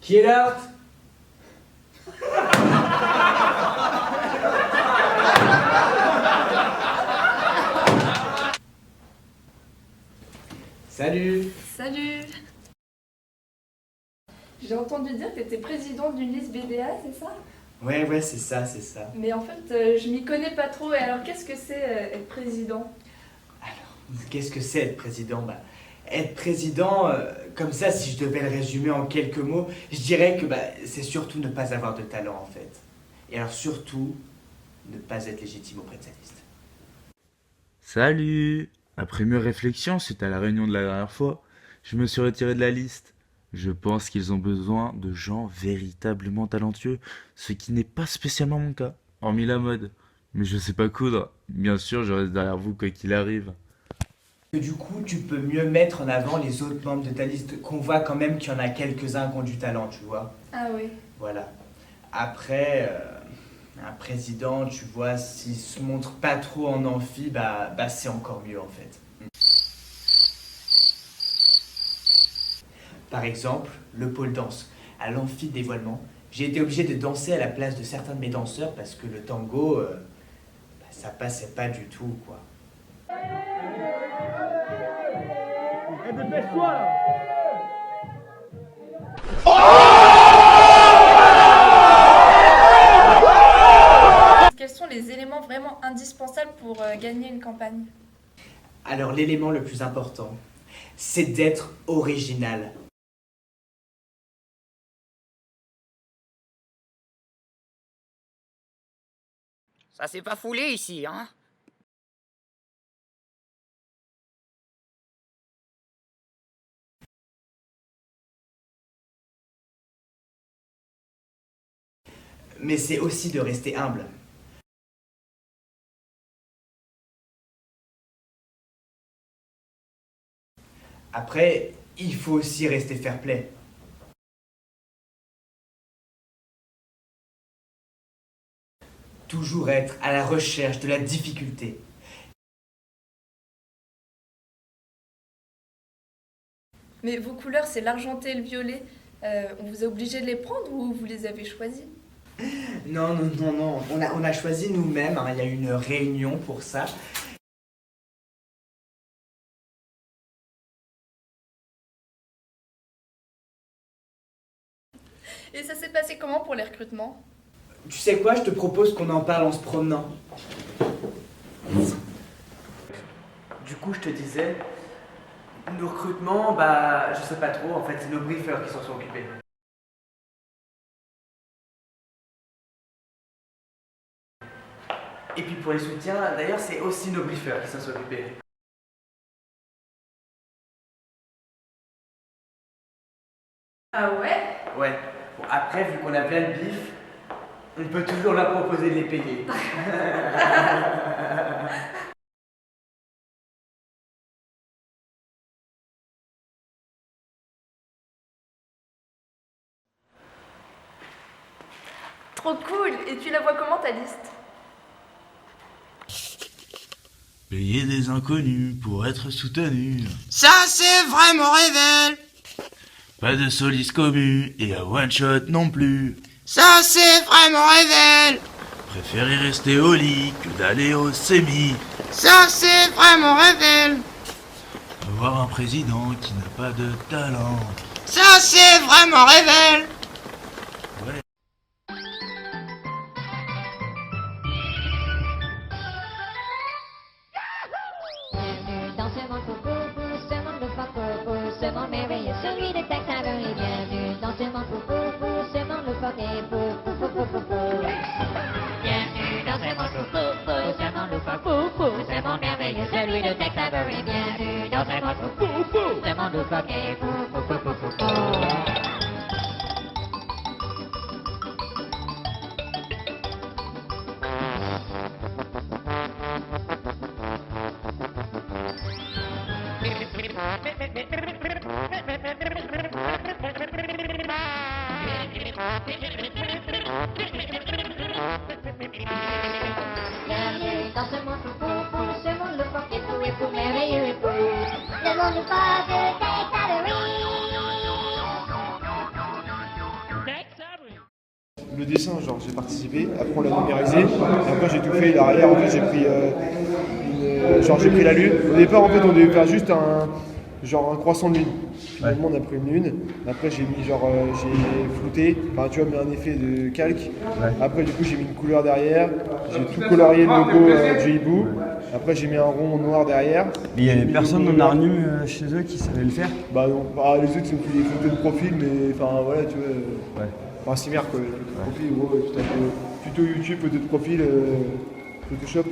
Get out! Salut! Salut! J'ai entendu dire que tu étais président d'une liste BDA, c'est ça? Ouais, c'est ça, c'est ça. Mais en fait, je m'y connais pas trop. Et alors, qu'est-ce que c'est être président? Qu'est-ce que c'est être président? Être président, comme ça, si je devais le résumer en quelques mots, je dirais que c'est surtout ne pas avoir de talent en fait. Et alors surtout, ne pas être légitime auprès de sa liste. Salut! Après mûre réflexion, suite à la réunion de la dernière fois, je me suis retiré de la liste. Je pense qu'ils ont besoin de gens véritablement talentueux, ce qui n'est pas spécialement mon cas, hormis la mode. Mais je sais pas coudre. Bien sûr, je reste derrière vous quoi qu'il arrive. Que du coup, tu peux mieux mettre en avant les autres membres de ta liste, qu'on voit quand même qu'il y en a quelques-uns qui ont du talent, tu vois. Ah oui. Voilà. Après, un président, tu vois, s'il se montre pas trop en amphi, c'est encore mieux en fait. Par exemple, le pôle danse. À l'amphi de dévoilement, j'ai été obligé de danser à la place de certains de mes danseurs parce que le tango, ça passait pas du tout, quoi. Eh, dépêche-toi là! Quels sont les éléments vraiment indispensables pour gagner une campagne? Alors l'élément le plus important, c'est d'être original. Ça s'est pas foulé ici, hein? Mais c'est aussi de rester humble. Après, il faut aussi rester fair-play. Toujours être à la recherche de la difficulté. Mais vos couleurs, c'est l'argenté et le violet. On vous a obligé de les prendre ou vous les avez choisis? Non. On a choisi nous-mêmes, hein. Il y a eu une réunion pour ça. Et ça s'est passé comment pour les recrutements? Tu sais quoi, je te propose qu'on en parle en se promenant. Du coup, je te disais, nos recrutements, je sais pas trop, en fait, c'est nos briefers qui s'en sont occupés. Et puis pour les soutiens, d'ailleurs, c'est aussi nos briefers qui s'en sont occupés. Ah ouais? Ouais. Bon, après, vu qu'on a plein de bif, on peut toujours leur proposer de les payer. Trop cool! Et tu la vois comment ta liste? Payer des inconnus pour être soutenu. Ça, c'est vraiment révèle! Pas de soliste commu et à one shot non plus. Ça, c'est vraiment révèle! Préférez rester au lit que d'aller au sémi. Ça, c'est vraiment révèle! Avoir un président qui n'a pas de talent. Ça, c'est vraiment révèle! Ouais. Bienvenue dans ce monde pour ce monde de pour ce monde merveilleux, celui de Tactavary. Bienvenue dans ce monde pour ce monde de pour. Bienvenue dans ce monde pour ce monde de pour ce monde merveilleux, celui de Tactavary. Bienvenue dans ce monde pour ce monde de pour. Bienvenue dans ce monde pour ce monde le pour merveilleux et pour le monde de Tactavary. le dessin, genre j'ai participé, après on l'a numérisé, et après j'ai tout fait, l'arrière en fait j'ai pris j'ai pris la lune. Au départ en fait on devait faire juste un croissant de lune. Finalement on a pris une lune, après j'ai mis j'ai flouté, enfin tu vois, mis un effet de calque. Après du coup j'ai mis une couleur derrière, j'ai tout colorié le logo du hibou. Après j'ai mis un rond noir derrière. Mais il y avait personne en Arnu chez eux qui savait le faire? Bah non, les autres ils ont pris des photos de profil, mais enfin voilà tu vois. Enfin similaire quoi, profil gros, plutôt YouTube, photo de profil, Photoshop.